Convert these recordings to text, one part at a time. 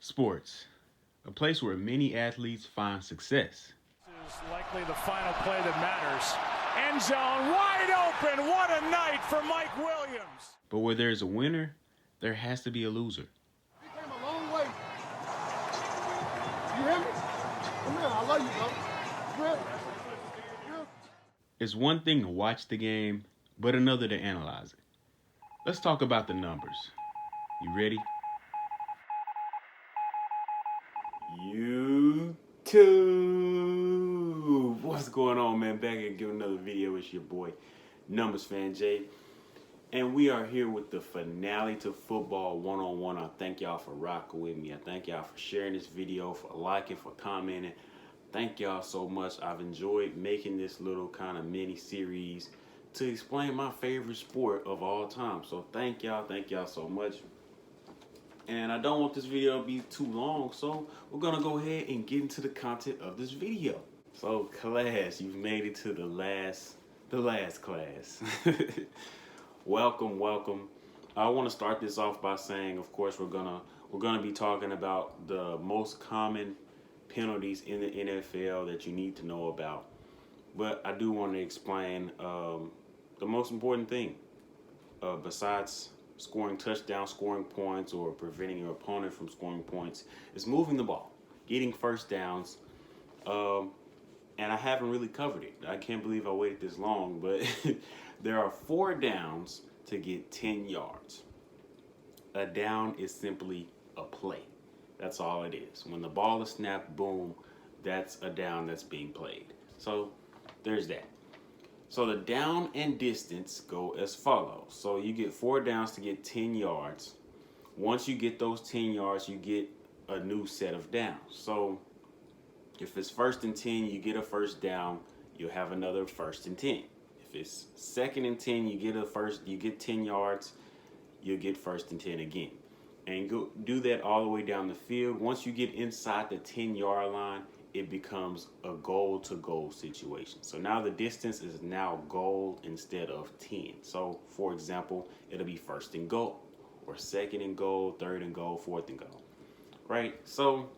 Sports, a place where many athletes find success. This is likely the final play that matters. End zone wide open. What a night for Mike Williams. But where there's a winner, there has to be a loser. He came a long way. You hear me? Come here, I love you, bro. Real. It's one thing to watch the game, but another to analyze it. Let's talk about the numbers. You ready? YouTube! What's going on, man? Back and give another video. It's your boy, Numbers Fan Jay. And we are here with the finale to Football 101. I thank y'all for rocking with me. I thank y'all for sharing this video, for liking, for commenting. Thank y'all so much. I've enjoyed making this little kind of mini series to explain my favorite sport of all time. So thank y'all so much. And I don't want this video to be too long, so we're gonna go ahead and get into the content of this video. So class, you've made it to the last class. Welcome. I want to start this off by saying, of course, we're gonna be talking about the most common penalties in the NFL that you need to know about. But I do want to explain the most important thing besides scoring touchdowns, scoring points, or preventing your opponent from scoring points is moving the ball, getting first downs. And I haven't really covered it. I can't believe I waited this long, but there are 4 downs to get 10 yards. A down is simply a play. That's all it is. When the ball is snapped, boom, that's a down that's being played. So there's that. So the down and distance go as follows. So you get 4 downs to get 10 yards. Once you get those 10 yards, you get a new set of downs. So if it's 1st and 10, you get a first down, you'll have another 1st and 10. If it's 2nd and 10, you get 10 yards, you'll get 1st and 10 again. And go do that all the way down the field. Once you get inside the 10-yard line, it becomes a goal-to-goal situation. So now the distance is now goal instead of 10. So, for example, it'll be 1st and goal, or 2nd and goal, 3rd and goal, 4th and goal, right? So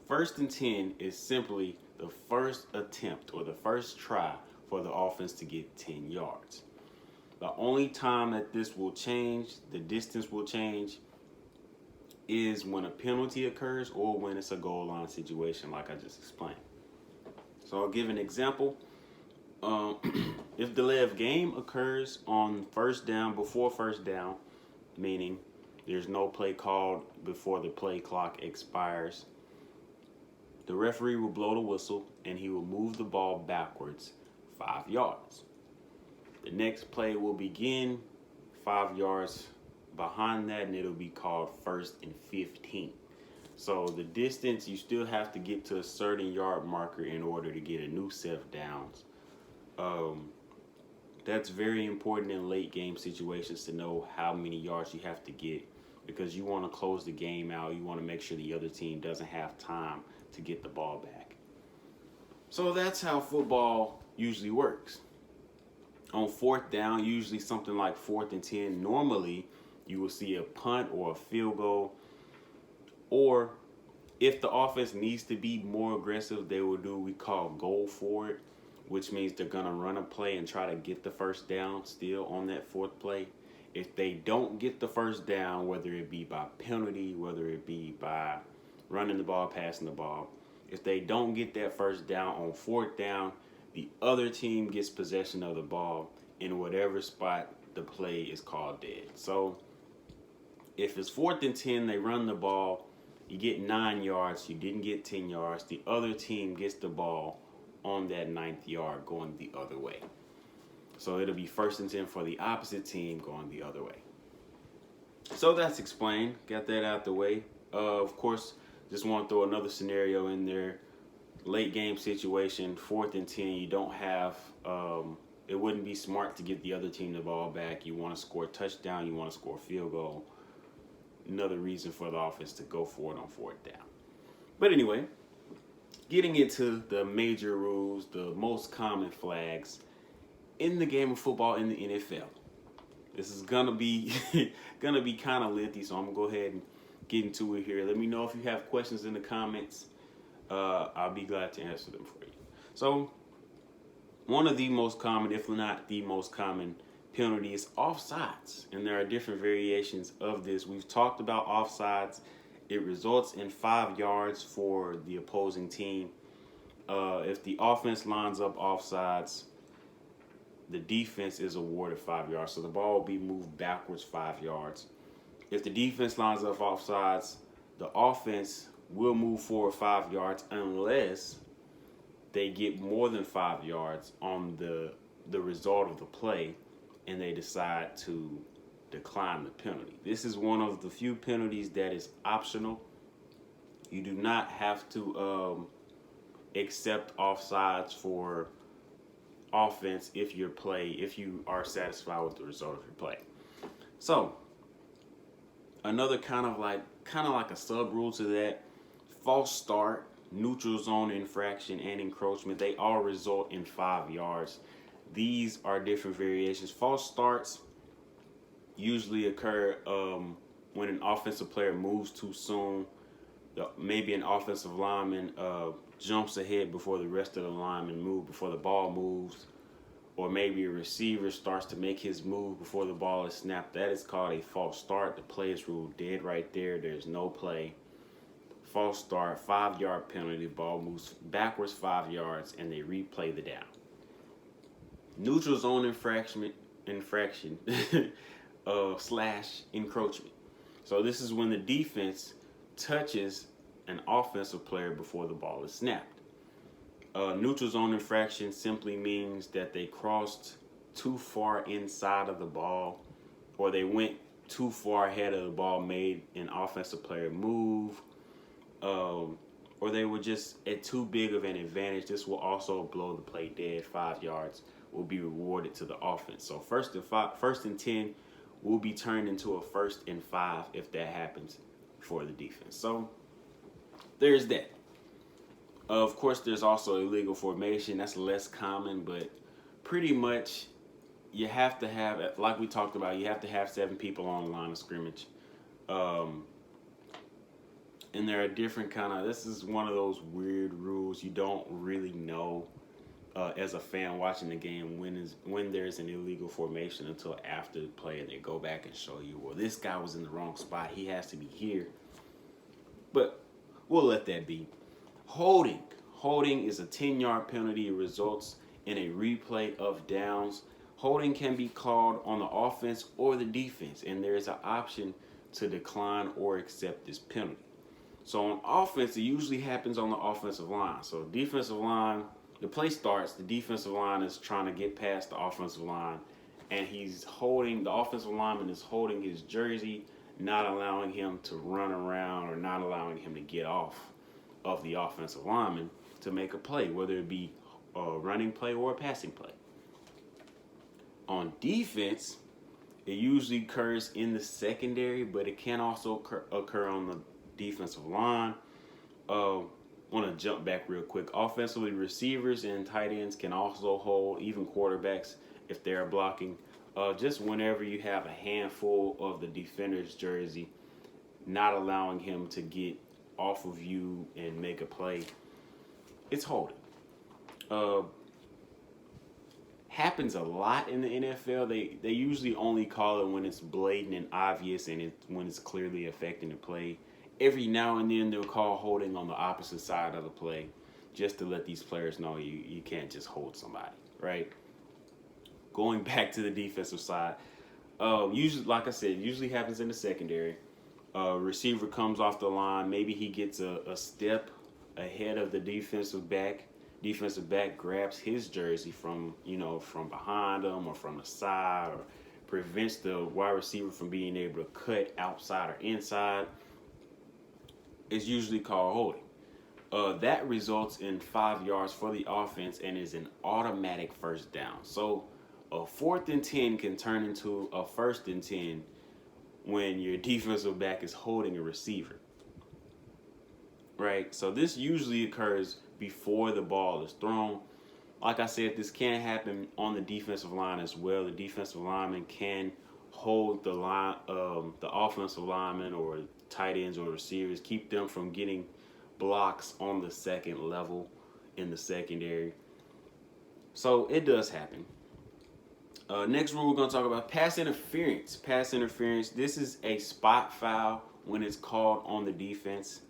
1st and 10 is simply the first attempt or the first try for the offense to get 10 yards. The only time that this will change, the distance will change, is when a penalty occurs or when it's a goal line situation like I just explained. So I'll give an example. If delay of game occurs on 1st down, before 1st down, meaning there's no play called before the play clock expires, the referee will blow the whistle and he will move the ball backwards 5 yards. The next play will begin 5 yards behind that, and it'll be called 1st and 15. So the distance, you still have to get to a certain yard marker in order to get a new set of downs. That's very important in late game situations to know how many yards you have to get, because you want to close the game out. You want to make sure the other team doesn't have time to get the ball back. So that's how football usually works. On 4th down, usually something like 4th and 10, normally you will see a punt or a field goal. Or if the offense needs to be more aggressive, they will do what we call goal forward, which means they're going to run a play and try to get the first down still on that 4th play. If they don't get the first down, whether it be by penalty, whether it be by running the ball, passing the ball, if they don't get that first down on 4th down, the other team gets possession of the ball in whatever spot the play is called dead. So if it's 4th and 10, they run the ball, you get 9 yards, you didn't get 10 yards, the other team gets the ball on that 9th yard going the other way. So it'll be 1st and 10 for the opposite team going the other way. So that's explained, got that out the way. Of course, just want to throw another scenario in there. Late game situation, 4th and 10, you don't have, it wouldn't be smart to get the other team the ball back. You want to score a touchdown, you want to score a field goal. Another reason for the offense to go for it on 4th down. But anyway, getting into the major rules, the most common flags in the game of football in the NFL. This is gonna be kind of lengthy, so I'm gonna go ahead and get into it here. Let me know if you have questions in the comments. I'll be glad to answer them for you. So, one of the most common, if not the most common, penalty is offsides. And there are different variations of this. We've talked about offsides. It results in 5 yards for the opposing team. If the offense lines up offsides, the defense is awarded 5 yards. So the ball will be moved backwards 5 yards. If the defense lines up offsides, the offense will move forward 5 yards unless they get more than 5 yards on the result of the play and they decide to decline the penalty. This is one of the few penalties that is optional. You do not have to accept offsides for offense if you are satisfied with the result of your play. So another kind of like a sub rule to that, false start, neutral zone infraction, and encroachment, they all result in 5 yards. These are different variations. False starts usually occur when an offensive player moves too soon. Maybe an offensive lineman jumps ahead before the rest of the linemen move, before the ball moves. Or maybe a receiver starts to make his move before the ball is snapped. That is called a false start. The play is ruled dead right there. There's no play. False start, 5 yard penalty. The ball moves backwards 5 yards and they replay the down. Neutral zone infraction slash encroachment. So this is when the defense touches an offensive player before the ball is snapped. Neutral zone infraction simply means that they crossed too far inside of the ball, or they went too far ahead of the ball, made an offensive player move, or they were just at too big of an advantage. This will also blow the play dead. 5 yards will be rewarded to the offense. So first and 10 will be turned into a 1st and 5 if that happens for the defense. So there's that. Of course, there's also illegal formation. That's less common, but pretty much you have to have, like we talked about, you have to have 7 people on the line of scrimmage. And there are different this is one of those weird rules you don't really know as a fan watching the game when there's an illegal formation until after the play, and they go back and show you, well, this guy was in the wrong spot. He has to be here. But we'll let that be. Holding is a 10-yard penalty. It results in a replay of downs. Holding can be called on the offense or the defense, and there is an option to decline or accept this penalty. So on offense, it usually happens on the offensive line. So defensive line, the play starts, the defensive line is trying to get past the offensive line, and the offensive lineman is holding his jersey, not allowing him to run around or not allowing him to get off of the offensive lineman to make a play, whether it be a running play or a passing play. On defense, it usually occurs in the secondary, but it can also occur on the defensive line. Want to jump back real quick. Offensively, receivers and tight ends can also hold, even quarterbacks if they're blocking. Just whenever you have a handful of the defender's jersey, not allowing him to get off of you and make a play, it's holding. Happens a lot in the NFL. They usually only call it when it's blatant and obvious and when it's clearly affecting the play. Every now and then they'll call holding on the opposite side of the play just to let these players know you can't just hold somebody, right? Going back to the defensive side, usually, like I said, usually happens in the secondary. Receiver comes off the line. Maybe he gets a step ahead of the defensive back. Defensive back grabs his jersey from behind him or from the side, or prevents the wide receiver from being able to cut outside or inside. It's usually called holding. That results in 5 yards for the offense and is an automatic first down. So a 4th and 10 can turn into a 1st and 10 when your defensive back is holding a receiver, right? So this usually occurs before the ball is thrown. Like I said, this can happen on the defensive line as well. The defensive lineman can hold the line, the offensive linemen or tight ends or receivers, keep them from getting blocks on the second level in the secondary. So it does happen. Next rule we're going to talk about pass interference. Pass interference. This is a spot foul when it's called on the defense.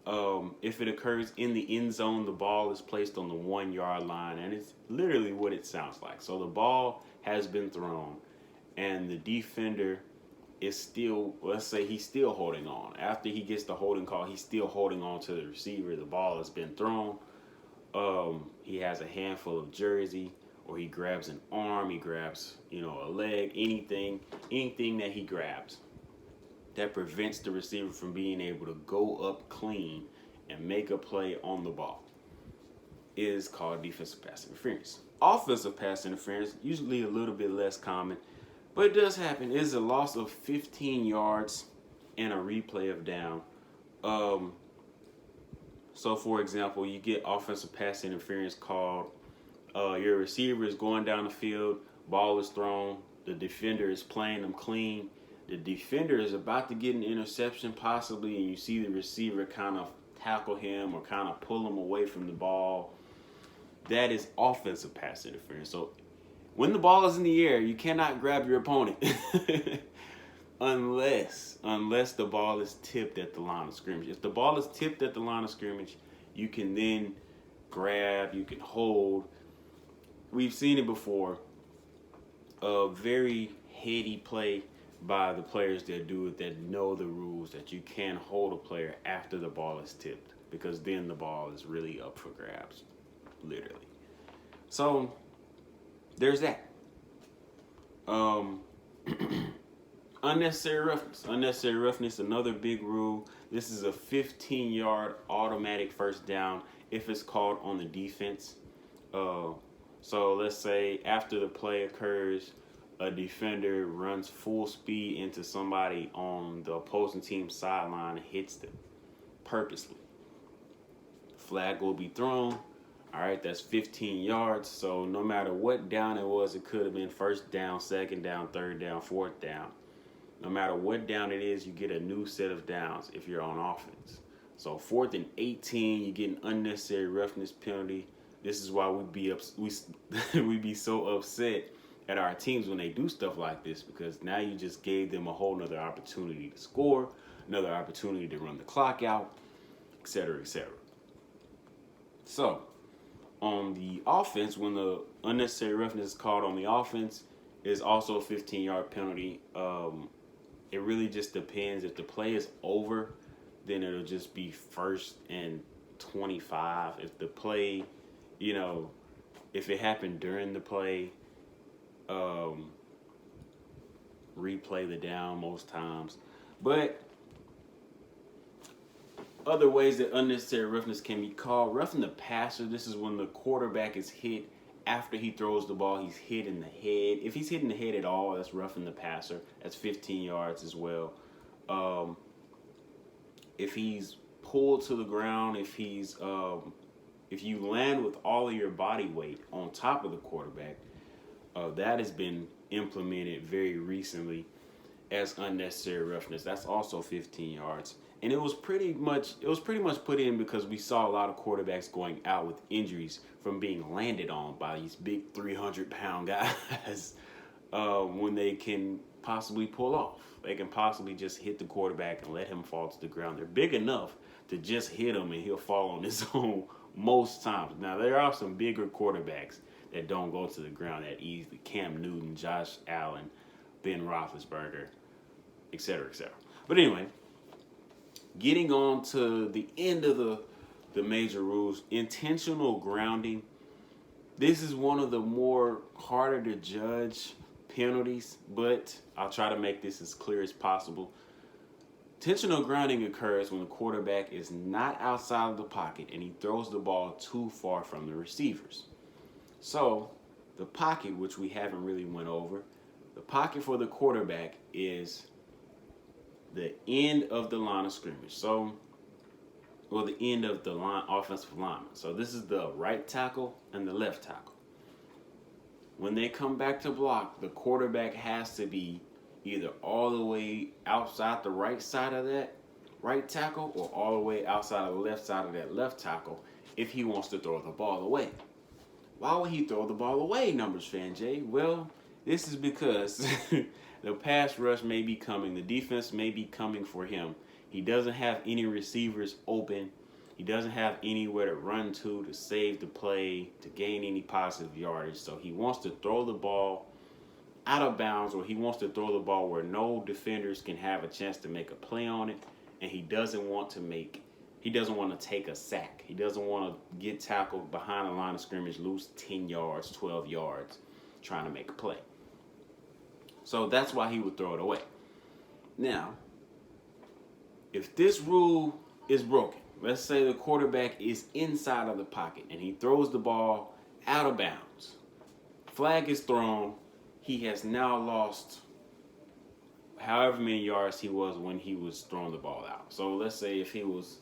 If it occurs in the end zone, the ball is placed on the 1 yard line, and it's literally what it sounds like. So the ball has been thrown, and the defender is still, let's say he's still holding on. After he gets the holding call, he's still holding on to the receiver. The ball has been thrown. He has a handful of jersey, or he grabs an arm, he grabs, a leg, anything that he grabs that prevents the receiver from being able to go up clean and make a play on the ball is called defensive pass interference. Offensive pass interference, usually a little bit less common, but it does happen. It is a loss of 15 yards and a replay of down. So, for example, you get offensive pass interference called. Your receiver is going down the field, ball is thrown, the defender is playing them clean. The defender is about to get an interception possibly, and you see the receiver kind of tackle him or kind of pull him away from the ball. That is offensive pass interference. So when the ball is in the air, you cannot grab your opponent unless the ball is tipped at the line of scrimmage. If the ball is tipped at the line of scrimmage, you can then grab, you can hold. We've seen it before. A very heady play by the players that do it, that know the rules, that you can hold a player after the ball is tipped, because then the ball is really up for grabs, literally. So there's that. Unnecessary roughness. Unnecessary roughness, another big rule. This is a 15-yard automatic first down if it's called on the defense. So let's say after the play occurs, a defender runs full speed into somebody on the opposing team's sideline and hits them purposely. Flag will be thrown. All right, that's 15 yards. So no matter what down it was, it could have been first down, second down, third down, fourth down. No matter what down it is, you get a new set of downs if you're on offense. So 4th and 18, you get an unnecessary roughness penalty. This is why we'd be so upset at our teams when they do stuff like this, because now you just gave them a whole nother opportunity to score, another opportunity to run the clock out, etc., etc. So on the offense, when the unnecessary roughness is called on the offense, is also a 15-yard penalty. It really just depends. If the play is over, then it'll just be 1st and 25. If the play, if it happened during the play, replay the down most times. But other ways that unnecessary roughness can be called: roughing the passer. This is when the quarterback is hit after he throws the ball. He's hit in the head. If he's hitting the head at all, that's roughing the passer. That's 15 yards as well. If he's pulled to the ground, if you land with all of your body weight on top of the quarterback, that has been implemented very recently as unnecessary roughness. That's also 15 yards. And it was pretty much put in because we saw a lot of quarterbacks going out with injuries from being landed on by these big 300-pound guys when they can possibly pull off. They can possibly just hit the quarterback and let him fall to the ground. They're big enough to just hit him and he'll fall on his own most times. Now, there are some bigger quarterbacks that don't go to the ground that easily. Cam Newton, Josh Allen, Ben Roethlisberger, etc., etc. But anyway, getting on to the end of the major rules, intentional grounding. This is one of the more harder to judge penalties, but I'll try to make this as clear as possible. Intentional grounding occurs when the quarterback is not outside of the pocket and he throws the ball too far from the receivers. So the pocket, which we haven't really went over, the pocket for the quarterback is the end of the line of scrimmage. The end of the offensive lineman. So this is the right tackle and the left tackle. When they come back to block, the quarterback has to be either all the way outside the right side of that right tackle or all the way outside of the left side of that left tackle if he wants to throw the ball away. Why would he throw the ball away, Numbers Fan Jay? Well, this is because the pass rush may be coming. The defense may be coming for him. He doesn't have any receivers open. He doesn't have anywhere to run to save the play, to gain any positive yardage. So he wants to throw the ball out of bounds, or he wants to throw the ball where no defenders can have a chance to make a play on it, and he doesn't want to take a sack. He doesn't want to get tackled behind the line of scrimmage, lose 10 yards, 12 yards, trying to make a play. So that's why he would throw it away. Now, if this rule is broken, let's say the quarterback is inside of the pocket and he throws the ball out of bounds. Flag is thrown. He has now lost however many yards he was when he was throwing the ball out. So let's say if he was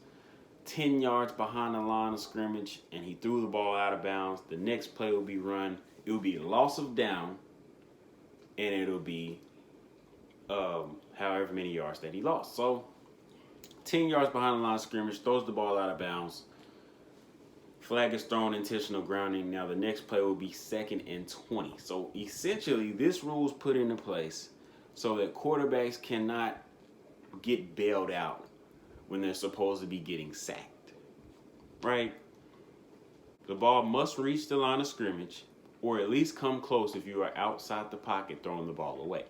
10 yards behind the line of scrimmage and he threw the ball out of bounds, the next play will be run. It will be a loss of down, and it'll be however many yards that he lost. So 10 yards behind the line of scrimmage, throws the ball out of bounds. Flag is thrown, intentional grounding. Now the next play will be 2nd and 20. So essentially, this rule is put into place so that quarterbacks cannot get bailed out when they're supposed to be getting sacked, right? The ball must reach the line of scrimmage, or at least come close if you are outside the pocket throwing the ball away.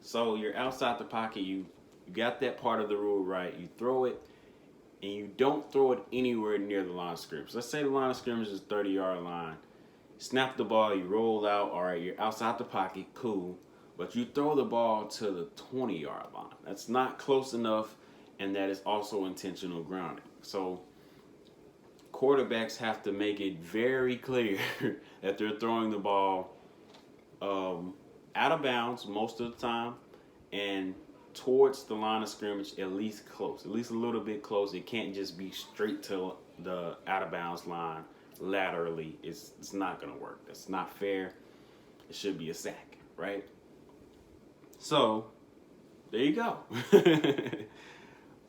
So you're outside the pocket, you got that part of the rule right, you throw it, and you don't throw it anywhere near the line of scrimmage. Let's say the line of scrimmage is 30-yard line. Snap the ball, you roll out, all right, you're outside the pocket, cool, but you throw the ball to the 20-yard line. That's not close enough, and that is also intentional grounding. So quarterbacks have to make it very clear that they're throwing the ball out of bounds most of the time and towards the line of scrimmage, at least close, at least a little bit close. It can't just be straight to the out of bounds line laterally. It's not going to work. That's not fair. It should be a sack, right? So there you go.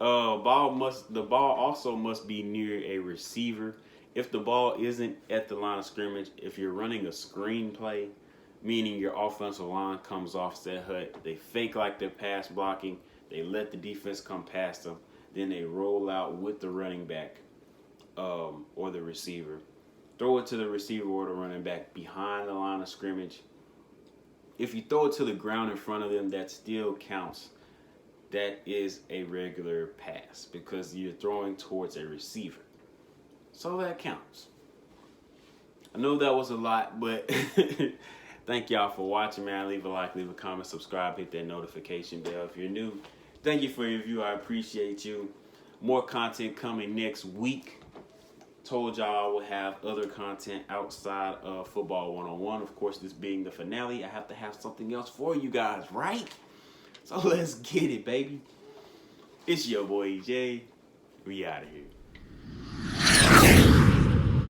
The ball also must be near a receiver. If the ball isn't at the line of scrimmage, if you're running a screen play, meaning your offensive line comes off set hut, they fake like they're pass blocking, they let the defense come past them, then they roll out with the running back or the receiver, throw it to the receiver or the running back behind the line of scrimmage. If you throw it to the ground in front of them, that still counts. That is a regular pass because you're throwing towards a receiver. So that counts. I know that was a lot, but thank y'all for watching, man. Leave a like, leave a comment, subscribe, hit that notification bell if you're new. Thank you for your view. I appreciate you. More content coming next week. Told y'all I will have other content outside of Football 101. Of course, this being the finale, I have to have something else for you guys, right? So let's get it, baby. It's your boy EJ. We out of here.